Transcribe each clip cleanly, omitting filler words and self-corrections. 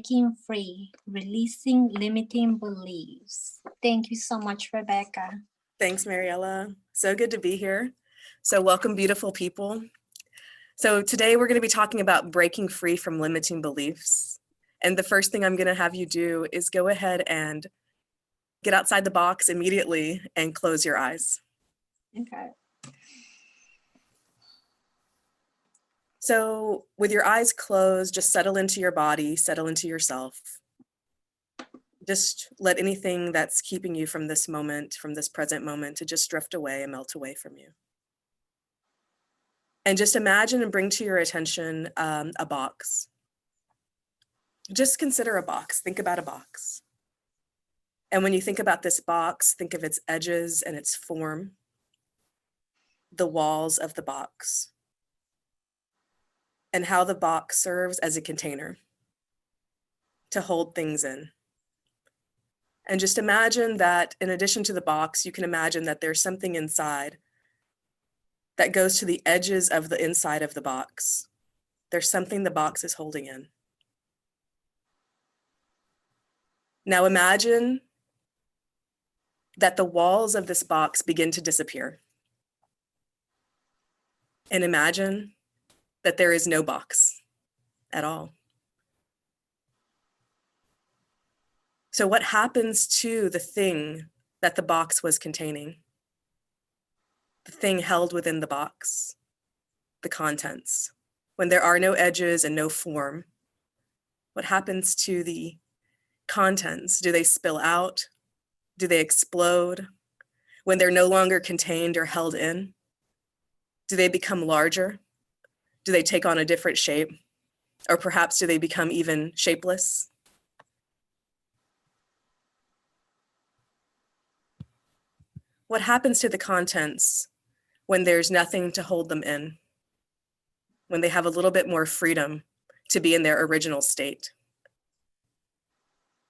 Breaking free, releasing limiting beliefs. Thank you so much, Rebecca. Thanks, Mariella. So good to be here. So welcome, beautiful people. So today we're going to be talking about breaking free from limiting beliefs. And the first thing I'm going to have you do is go ahead and get outside the box immediately and close your eyes. Okay. So with your eyes closed, just settle into your body, settle into yourself. Just let anything that's keeping you from this moment, from this present moment, to just drift away and melt away from you. And just imagine and bring to your attention a box. Just consider a box. Think about a box. And when you think about this box, think of its edges and its form, the walls of the box, and how the box serves as a container to hold things in. And just imagine that in addition to the box, you can imagine that there's something inside that goes to the edges of the inside of the box. There's something the box is holding in. Now imagine that the walls of this box begin to disappear. And imagine that there is no box at all. So what happens to the thing that the box was containing? The thing held within the box, the contents. When there are no edges and no form, what happens to the contents? Do they spill out? Do they explode? When they're no longer contained or held in? Do they become larger? Do they take on a different shape? Or perhaps do they become even shapeless? What happens to the contents when there's nothing to hold them in? When they have a little bit more freedom to be in their original state?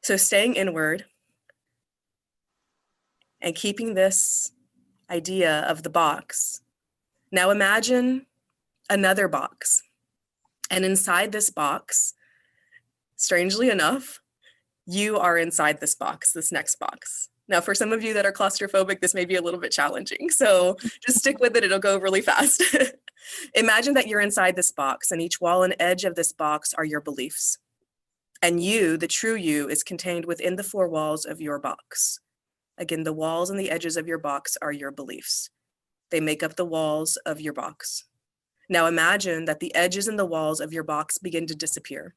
So staying inward and keeping this idea of the box. Now imagine another box. And inside this box, strangely enough, you are inside this box, this next box. Now, for some of you that are claustrophobic, this may be a little bit challenging. So just stick with it, it'll go really fast. Imagine that you're inside this box, and each wall and edge of this box are your beliefs. And you, the true you, is contained within the four walls of your box. Again, the walls and the edges of your box are your beliefs. They make up the walls of your box. Now imagine that the edges and the walls of your box begin to disappear.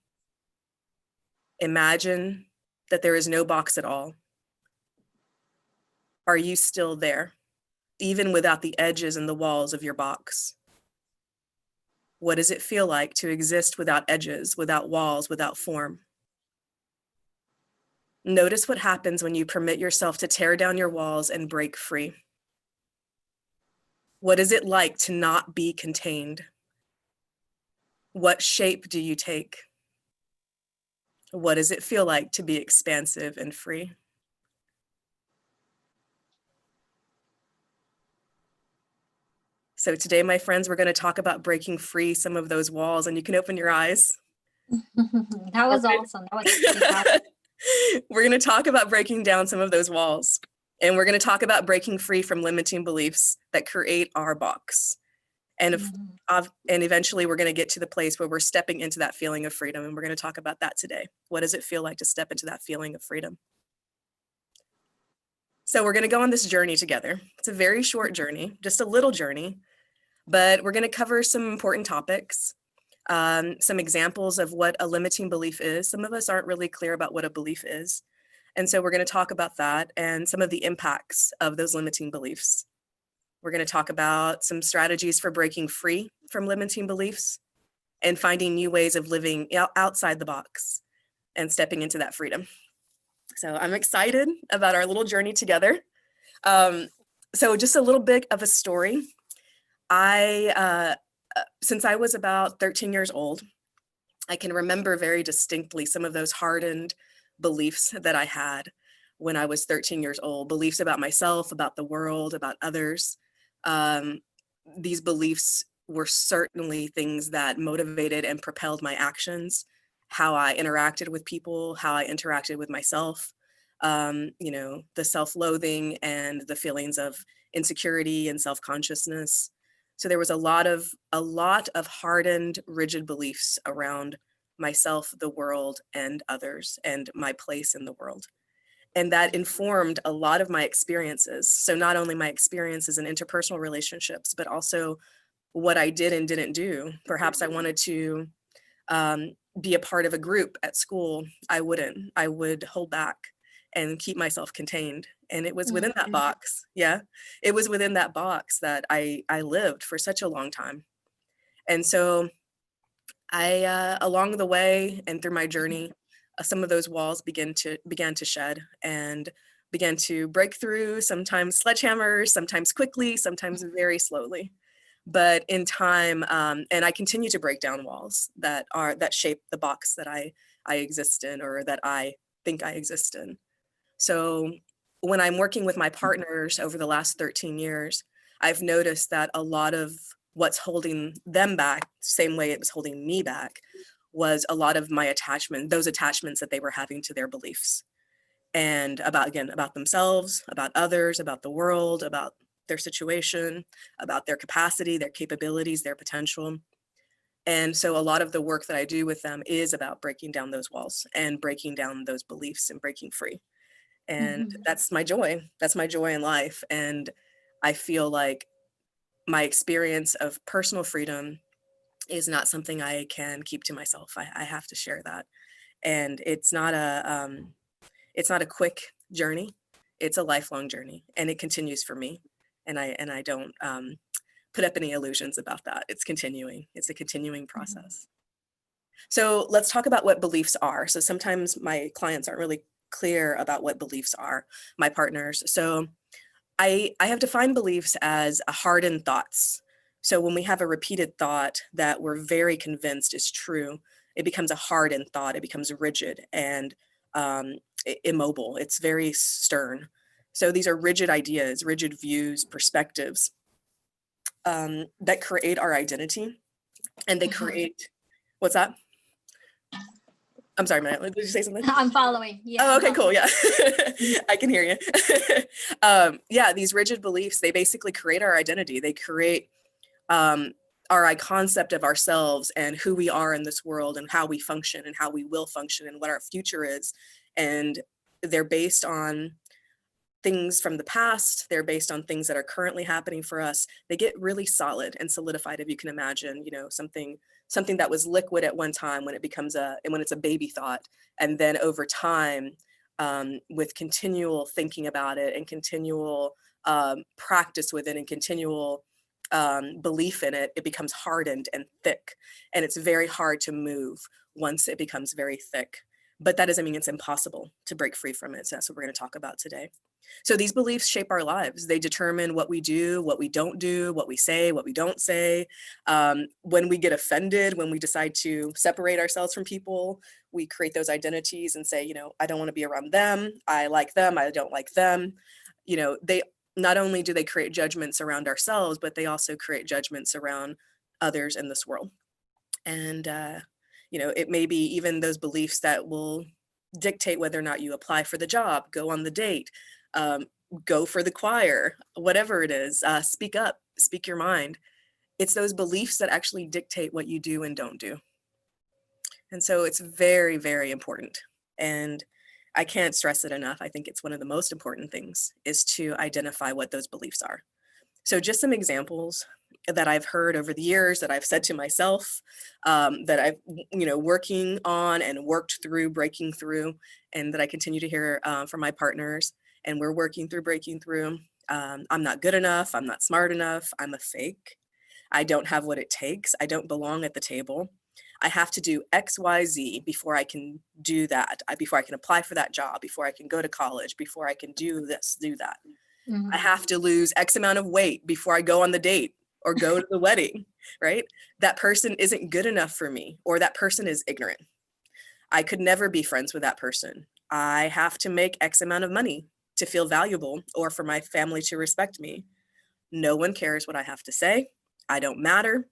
Imagine that there is no box at all. Are you still there, even without the edges and the walls of your box? What does it feel like to exist without edges, without walls, without form? Notice what happens when you permit yourself to tear down your walls and break free. What is it like to not be contained? What shape do you take? What does it feel like to be expansive and free? So today, my friends, we're going to talk about breaking free some of those walls, and you can open your eyes. That was awesome. That was really powerful. We're going to talk about breaking down some of those walls, and we're going to talk about breaking free from limiting beliefs that create our box. And eventually we're going to get to the place where we're stepping into that feeling of freedom, and we're going to talk about that today. What does it feel like to step into that feeling of freedom? So we're going to go on this journey together. It's a very short journey, just a little journey, but we're going to cover some important topics, some examples of what a limiting belief is. Some of us aren't really clear about what a belief is. And so we're going to talk about that and some of the impacts of those limiting beliefs. We're going to talk about some strategies for breaking free from limiting beliefs and finding new ways of living outside the box and stepping into that freedom. So I'm excited about our little journey together. So just a little bit of a story. Since I was about 13 years old, I can remember very distinctly some of those hardened beliefs that I had when I was 13 years old, beliefs about myself, about the world, about others. These beliefs were certainly things that motivated and propelled my actions, how I interacted with people, how I interacted with myself, the self-loathing and the feelings of insecurity and self-consciousness. So there was a lot of hardened, rigid beliefs around myself, the world, and others, and my place in the world. And that informed a lot of my experiences. So not only my experiences in interpersonal relationships, but also what I did and didn't do. Perhaps I wanted to be a part of a group at school. I wouldn't. I would hold back and keep myself contained. And it was within that box. Yeah. It was within that box that I lived for such a long time. And so along the way and through my journey, some of those walls began to shed and began to break through, sometimes sledgehammers, sometimes quickly, sometimes very slowly. But in time, and I continue to break down walls that shape the box that I exist in, or that I think I exist in. So when I'm working with my partners over the last 13 years, I've noticed that a lot of what's holding them back, same way it was holding me back, was a lot of my those attachments that they were having to their beliefs, and about themselves, about others, about the world, about their situation, about their capacity, their capabilities, their potential. And so a lot of the work that I do with them is about breaking down those walls and breaking down those beliefs and breaking free. And that's my joy. That's my joy in life. And I feel like my experience of personal freedom is not something I can keep to myself. I have to share that. And it's not a quick journey. It's a lifelong journey, and it continues for me. And I don't put up any illusions about that. It's continuing. It's a continuing process. So let's talk about what beliefs are. So sometimes my clients aren't really clear about what beliefs are, my partners. So I have defined beliefs as hardened thoughts. So when we have a repeated thought that we're very convinced is true, it becomes a hardened thought. It becomes rigid and immobile. It's very stern. So these are rigid ideas, rigid views, perspectives that create our identity, and they create, what's that? I'm sorry, Matt, did you say something? I'm following. Yeah. Oh, okay, cool. Yeah, I can hear you. Yeah, these rigid beliefs, they basically create our identity. They create our concept of ourselves and who we are in this world and how we function and how we will function and what our future is. And they're based on things from the past. They're based on things that are currently happening for us. They get really solid and solidified, if you can imagine, something that was liquid at one time when it's a baby thought. And then over time, with continual thinking about it and continual practice with it and continual belief in it, it becomes hardened and thick. And it's very hard to move once it becomes very thick. But that doesn't mean it's impossible to break free from it. So that's what we're going to talk about today. So these beliefs shape our lives. They determine what we do, what we don't do, what we say, what we don't say. When we get offended, when we decide to separate ourselves from people, we create those identities and say, I don't want to be around them. I like them. I don't like them. They not only do they create judgments around ourselves, but they also create judgments around others in this world. And, it may be even those beliefs that will dictate whether or not you apply for the job, go on the date, go for the choir, whatever it is, speak up, speak your mind. It's those beliefs that actually dictate what you do and don't do. And so it's very, very important. And I can't stress it enough. I think it's one of the most important things is to identify what those beliefs are. So just some examples that I've heard over the years that I've said to myself, that I've, working on and worked through, breaking through, and that I continue to hear from my partners. And we're working through, breaking through. I'm not good enough. I'm not smart enough. I'm a fake. I don't have what it takes. I don't belong at the table. I have to do X, Y, Z before I can do that, before I can apply for that job, before I can go to college, before I can do this, do that. I have to lose X amount of weight before I go on the date or go to the wedding, right? That person isn't good enough for me, or that person is ignorant. I could never be friends with that person. I have to make X amount of money to feel valuable or for my family to respect me. No one cares what I have to say. I don't matter.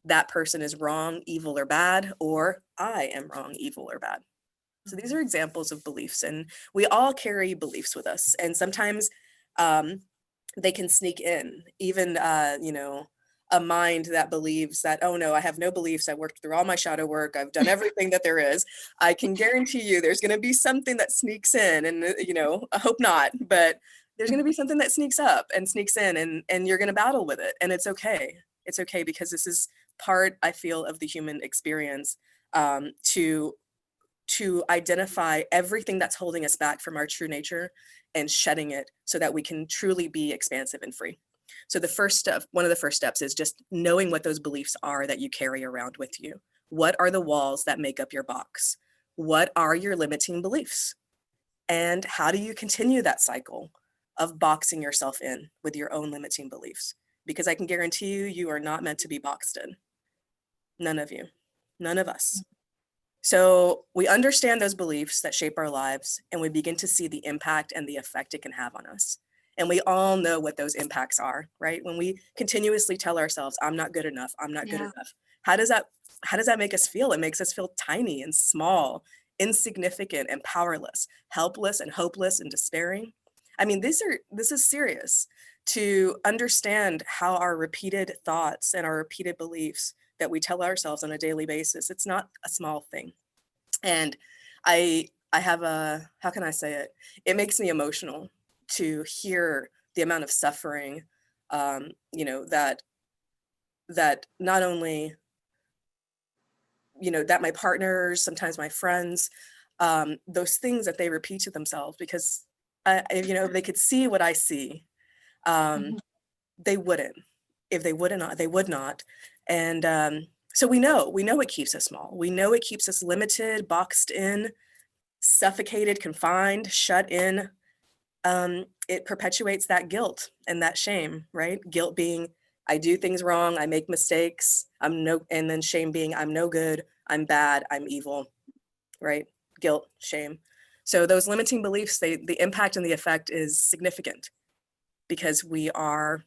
that person is wrong, evil, or bad, or I am wrong, evil, or bad. So these are examples of beliefs, and we all carry beliefs with us. And sometimes they can sneak in, even, you know, a mind that believes that, oh no, I have no beliefs. I worked through all my shadow work. I've done everything that there is. I can guarantee you there's going to be something that sneaks in, and, you know, I hope not, but there's going to be something that sneaks up and sneaks in, and you're going to battle with it. And it's okay. It's okay, because this is part, I feel, of the human experience, to identify everything that's holding us back from our true nature and shedding it so that we can truly be expansive and free. So the first step, one of the first steps, is just knowing what those beliefs are that you carry around with you. What are the walls that make up your box? What are your limiting beliefs? And how do you continue that cycle of boxing yourself in with your own limiting beliefs? Because I can guarantee you, you are not meant to be boxed in. None of you, none of us. So we understand those beliefs that shape our lives, and we begin to see the impact and the effect it can have on us. And we all know what those impacts are, right? When we continuously tell ourselves, I'm not good enough, I'm not good enough. How does that make us feel? It makes us feel tiny and small, insignificant and powerless, helpless and hopeless and despairing. I mean, this is serious. To understand how our repeated thoughts and our repeated beliefs that we tell ourselves on a daily basis, it's not a small thing. And I have a, how can I say it? It makes me emotional to hear the amount of suffering, you know, that not only, you know, that my partners, sometimes my friends, those things that they repeat to themselves, because you know, if they could see what I see, they wouldn't. If they wouldn't, they would not. And so we know it keeps us small. We know it keeps us limited, boxed in, suffocated, confined, shut in. It perpetuates that guilt and that shame, right? Guilt being, I do things wrong, I make mistakes, and then shame being, I'm no good, I'm bad, I'm evil, right? Guilt, shame. So those limiting beliefs, the impact and the effect is significant, because we are,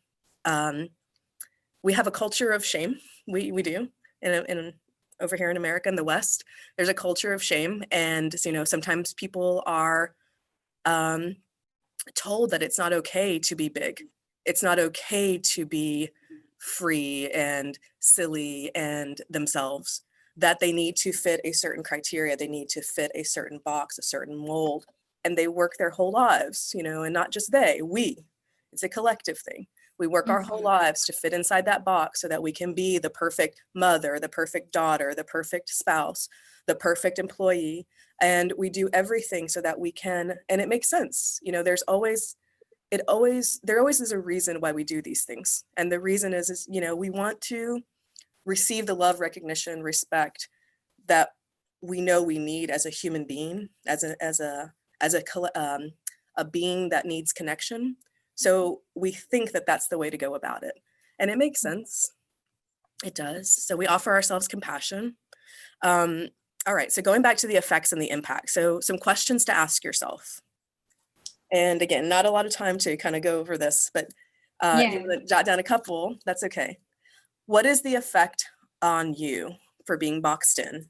we have a culture of shame. We do, over here in America, in the West, there's a culture of shame. And, you know, sometimes people are told that it's not okay to be big. It's not okay to be free and silly and themselves, that they need to fit a certain criteria. They need to fit a certain box, a certain mold, and they work their whole lives, you know, and not just we, it's a collective thing. We work our whole lives to fit inside that box so that we can be the perfect mother, the perfect daughter, the perfect spouse, the perfect employee. And we do everything so that we can, and it makes sense. You know, there always is a reason why we do these things. And the reason is, you know, we want to receive the love, recognition, respect that we know we need as a human being, as a being that needs connection. So we think that that's the way to go about it. And it makes sense. It does. So we offer ourselves compassion. All right, so going back to the effects and the impact. So some questions to ask yourself. And again, not a lot of time to kind of go over this, but if you want to jot down a couple, that's okay. What is the effect on you for being boxed in?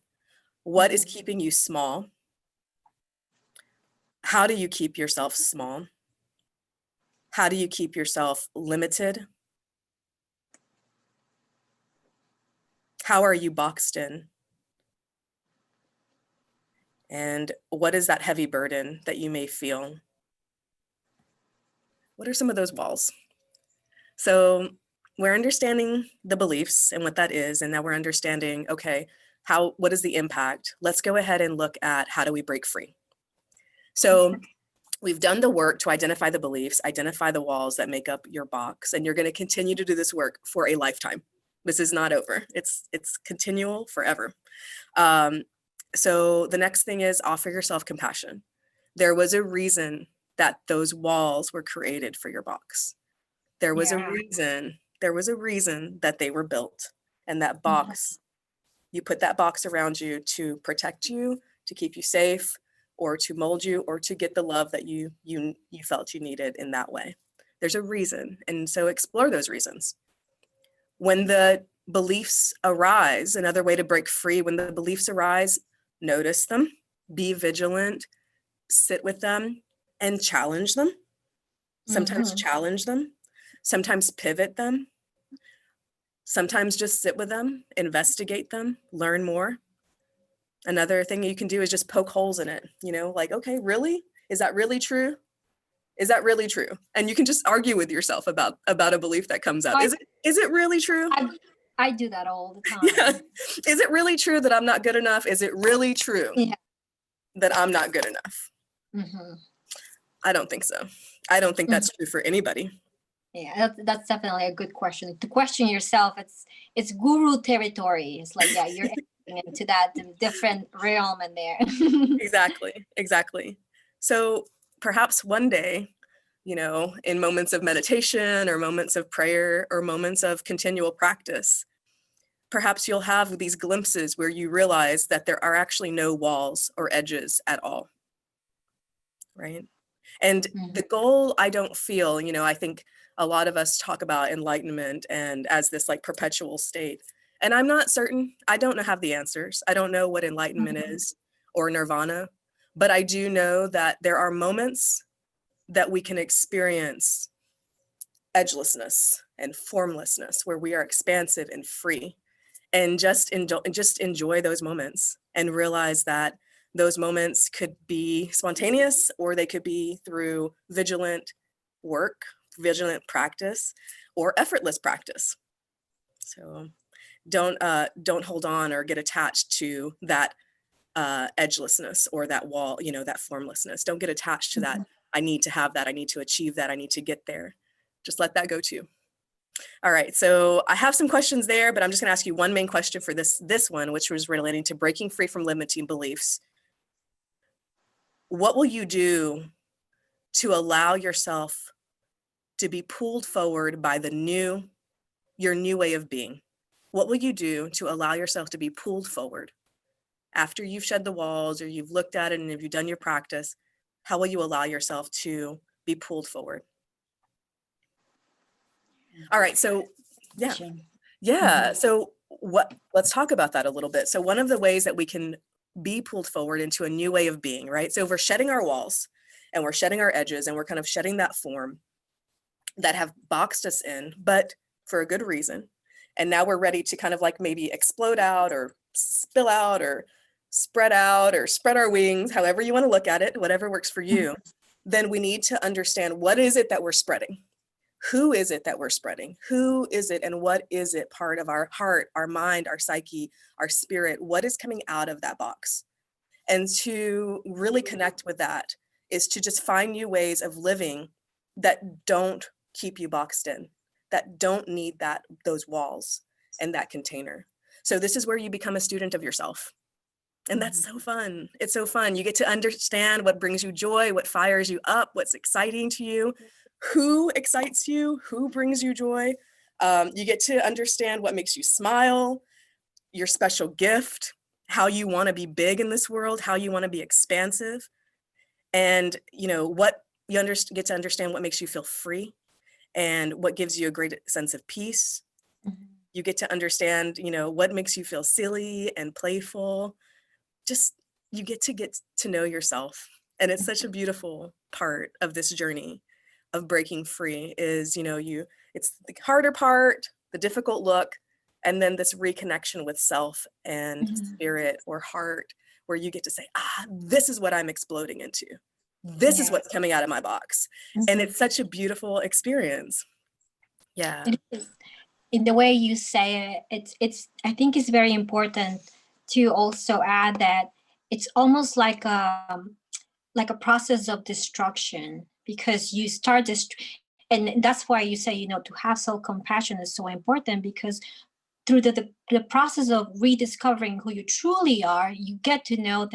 What is keeping you small? How do you keep yourself small? How do you keep yourself limited? How are you boxed in? And what is that heavy burden that you may feel? What are some of those walls? So we're understanding the beliefs and what that is, and now we're understanding, okay, what is the impact? Let's go ahead and look at how do we break free. So we've done the work to identify the beliefs, identify the walls that make up your box, and you're going to continue to do this work for a lifetime. This is not over. It's continual forever. So the next thing is offer yourself compassion. There was a reason that those walls were created for your box. There was a reason that they were built, and that box, you put that box around you to protect you, to keep you safe, or to mold you, or to get the love that you felt you needed in that way. There's a reason. And so explore those reasons. When the beliefs arise, another way to break free, when the beliefs arise, notice them, be vigilant, sit with them, and challenge them. Sometimes challenge them, sometimes pivot them, sometimes just sit with them, investigate them, learn more. Another thing you can do is just poke holes in it, you know, like, okay, really? Is that really true? Is that really true? And you can just argue with yourself about a belief that comes up. Is it really true? I do that all the time. Yeah. Is it really true that I'm not good enough? Is it really true that I'm not good enough? I don't think so. I don't think that's true for anybody. Yeah, that's definitely a good question. To question yourself, it's guru territory. It's like, yeah, you're entering into that different realm in there. Exactly. So perhaps one day, you know, in moments of meditation or moments of prayer or moments of continual practice, perhaps you'll have these glimpses where you realize that there are actually no walls or edges at all, right? And the goal, I don't feel, you know, I think a lot of us talk about enlightenment and as this like perpetual state. And I'm not certain, I don't have the answers. I don't know what enlightenment is or nirvana, but I do know that there are moments that we can experience edgelessness and formlessness where we are expansive and free, and just enjoy those moments and realize that those moments could be spontaneous or they could be through vigilant work, vigilant practice, or effortless practice. So don't hold on or get attached to that edgelessness or that wall, you know, that formlessness. Don't get attached to that. I need to have that. I need to achieve that. I need to get there. Just let that go too. All right, so I have some questions there, but I'm just gonna ask you one main question for this one, which was relating to breaking free from limiting beliefs. What will you do to allow yourself to be pulled forward by your new way of being? What will you do to allow yourself to be pulled forward? After you've shed the walls or you've looked at it and if you've done your practice, how will you allow yourself to be pulled forward? All right, so so let's talk about that a little bit. So one of the ways that we can be pulled forward into a new way of being, right? So we're shedding our walls and we're shedding our edges and we're kind of shedding that form that have boxed us in, but for a good reason. And now we're ready to kind of like maybe explode out or spill out or spread out or spread our wings, however you want to look at it, whatever works for you. Then we need to understand, what is it that we're spreading? Who is it that we're spreading? Who is it and what is it part of our heart, our mind, our psyche, our spirit? What is coming out of that box? And to really connect with that is to just find new ways of living that don't keep you boxed in, that don't need those walls and that container. So this is where you become a student of yourself. And that's so fun. It's so fun. You get to understand what brings you joy, what fires you up, what's exciting to you, who excites you, who brings you joy. You get to understand what makes you smile, your special gift, how you want to be big in this world, how you want to be expansive. And, you know, what you get to understand what makes you feel free and what gives you a great sense of peace. You get to understand, you know, what makes you feel silly and playful. Just, you get to know yourself. And it's such a beautiful part of this journey of breaking free is, you know, it's the harder part, the difficult look, and then this reconnection with self and spirit or heart, where you get to say, this is what I'm exploding into. This is what's coming out of my box. And it's such a beautiful experience. Yeah. In the way you say it, it's I think it's very important to also add that it's almost like a process of destruction, because you start and that's why you say, you know, to have self-compassion is so important, because through the process of rediscovering who you truly are, you get to know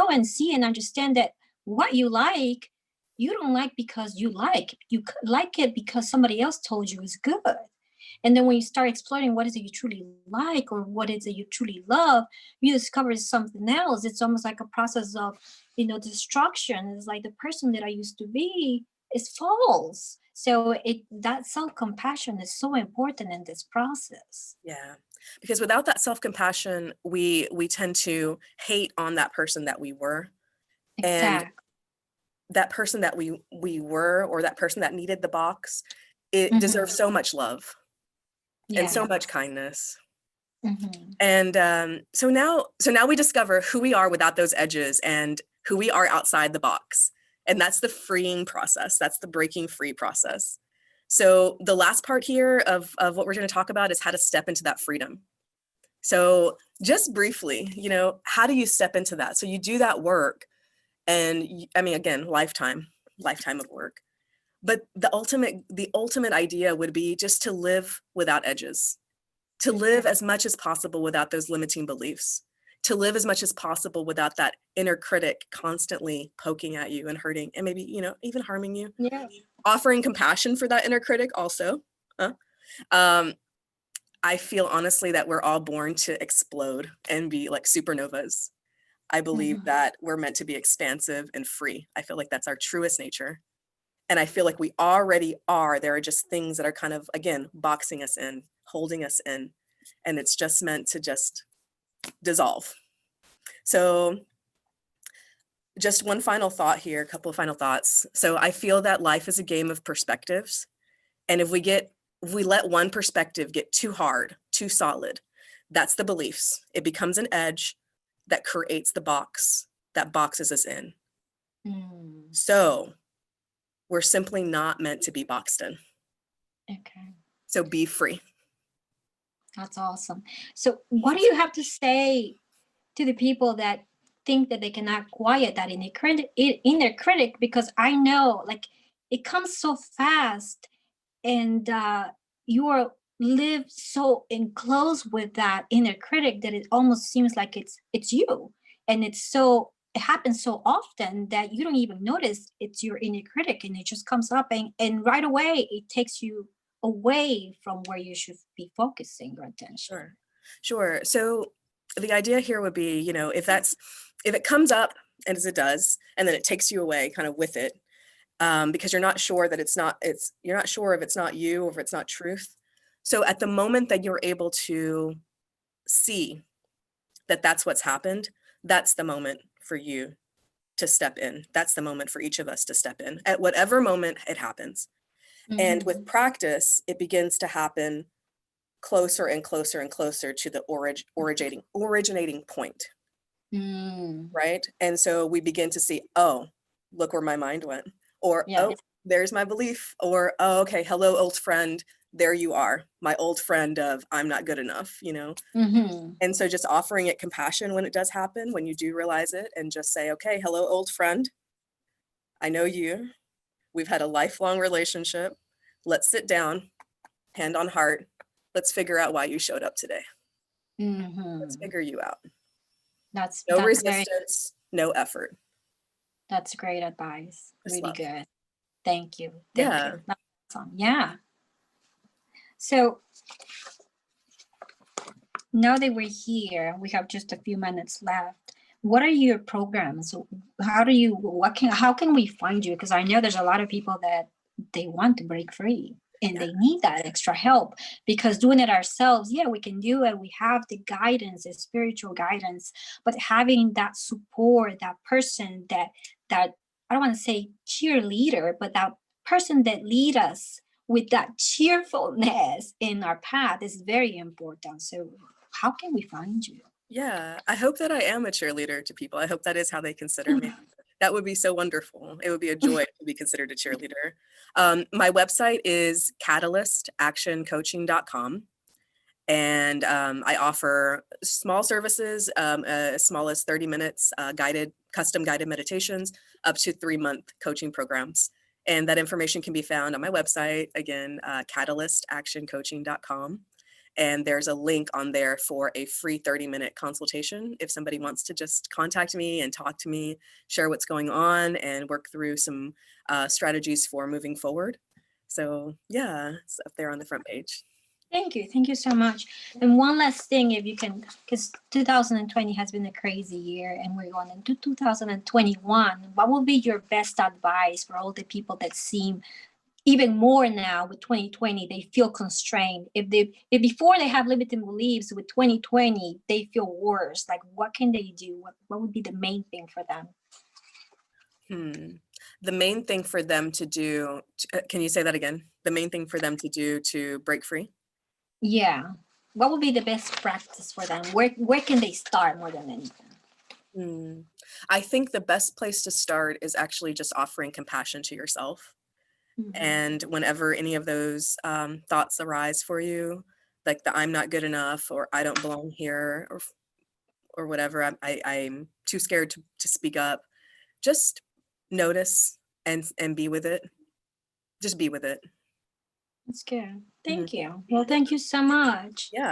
and see and understand that what you like, you don't like because you like it because somebody else told you is good. And then when you start exploring what is it you truly like or what is it you truly love, you discover something else. It's almost like a process of, you know, destruction. It's like the person that I used to be is false. So that self-compassion is so important in this process. Yeah, because without that self-compassion, we tend to hate on that person that we were, and Exactly. that person that we were, or that person that needed the box, it deserves Mm-hmm. so much love and so Yeah. much kindness. Mm-hmm. And so now we discover who we are without those edges and who we are outside the box. And that's the freeing process. That's the breaking free process. So the last part here of what we're going to talk about is how to step into that freedom. So just briefly, how do you step into that? So you do that work, and I mean, again, lifetime of work. But the ultimate idea would be just to live without edges, to live as much as possible without those limiting beliefs, to live as much as possible without that inner critic constantly poking at you and hurting and maybe, even harming you. Yeah. Offering compassion for that inner critic also. I feel honestly that we're all born to explode and be like supernovas. I believe Mm-hmm. that we're meant to be expansive and free. I feel like that's our truest nature. And I feel like we already are. There are just things that are kind of, again, boxing us in, holding us in. And it's just meant to just dissolve. So just one final thought here, a couple of final thoughts. So I feel that life is a game of perspectives. And if we let one perspective get too hard, too solid, that's the beliefs. It becomes an edge that creates the box that boxes us in. Mm. So we're simply not meant to be boxed in. Okay. So be free. That's awesome. So what do you have to say to the people that think that they cannot quiet that inner critic? Because I know, like, it comes so fast, and you are live so enclosed with that inner critic that it almost seems like it's you, and it happens so often that you don't even notice it's your inner critic, and it just comes up, and right away it takes you away from where you should be focusing your attention. Sure. So the idea here would be, if it comes up, and as it does, and then it takes you away kind of with it, because you're not sure you're not sure if it's not you or if it's not truth. So at the moment that you're able to see that that's what's happened, that's the moment for you to step in. That's the moment for each of us to step in at whatever moment it happens. And with practice, it begins to happen closer and closer and closer to the originating point, Mm. right? And so we begin to see, oh, look where my mind went, or Yeah. oh, there's my belief, or oh, okay, hello, old friend, there you are, my old friend of I'm not good enough, Mm-hmm. And so just offering it compassion when it does happen, when you do realize it, and just say, okay, hello, old friend, I know you, we've had a lifelong relationship, let's sit down, hand on heart, let's figure out why you showed up today. Let's Mm-hmm. figure you out. That's No very resistance, no effort. that's great advice. Just Really love. good. Thank you. Thank Yeah. you. That's awesome. Yeah. So now that we're here, we have just a few minutes left. What are your programs? How can we find you? Because I know there's a lot of people that they want to break free and Yeah. they need that extra help, because doing it ourselves, yeah, we can do it. We have the guidance, the spiritual guidance, but having that support, that person that I don't want to say cheerleader, but that person that lead us with that cheerfulness in our path is very important. So how can we find you? Yeah. I hope that I am a cheerleader to people. I hope that is how they consider me. That would be so wonderful. It would be a joy to be considered a cheerleader. My website is catalystactioncoaching.com. And I offer small services, as small as 30 minutes, custom guided meditations, up to 3-month coaching programs. And that information can be found on my website, again, catalystactioncoaching.com. And there's a link on there for a free 30-minute consultation if somebody wants to just contact me and talk to me, share what's going on, and work through some strategies for moving forward. So yeah, it's up there on the front page. Thank you. Thank you so much. And one last thing, if you can, because 2020 has been a crazy year and we're going into 2021, what will be your best advice for all the people that seem even more now with 2020, they feel constrained. If before they have limiting beliefs, with 2020 they feel worse. Like, what can they do? What would be the main thing for them? The main thing for them to do, can you say that again? The main thing for them to do to break free? Yeah. What would be the best practice for them? Where can they start more than anything? I think the best place to start is actually just offering compassion to yourself. And whenever any of those thoughts arise for you, like the I'm not good enough, or I don't belong here, or whatever, I'm too scared to speak up, just notice and be with it. Just be with it. That's good. Thank you. Well, thank you so much. Yeah.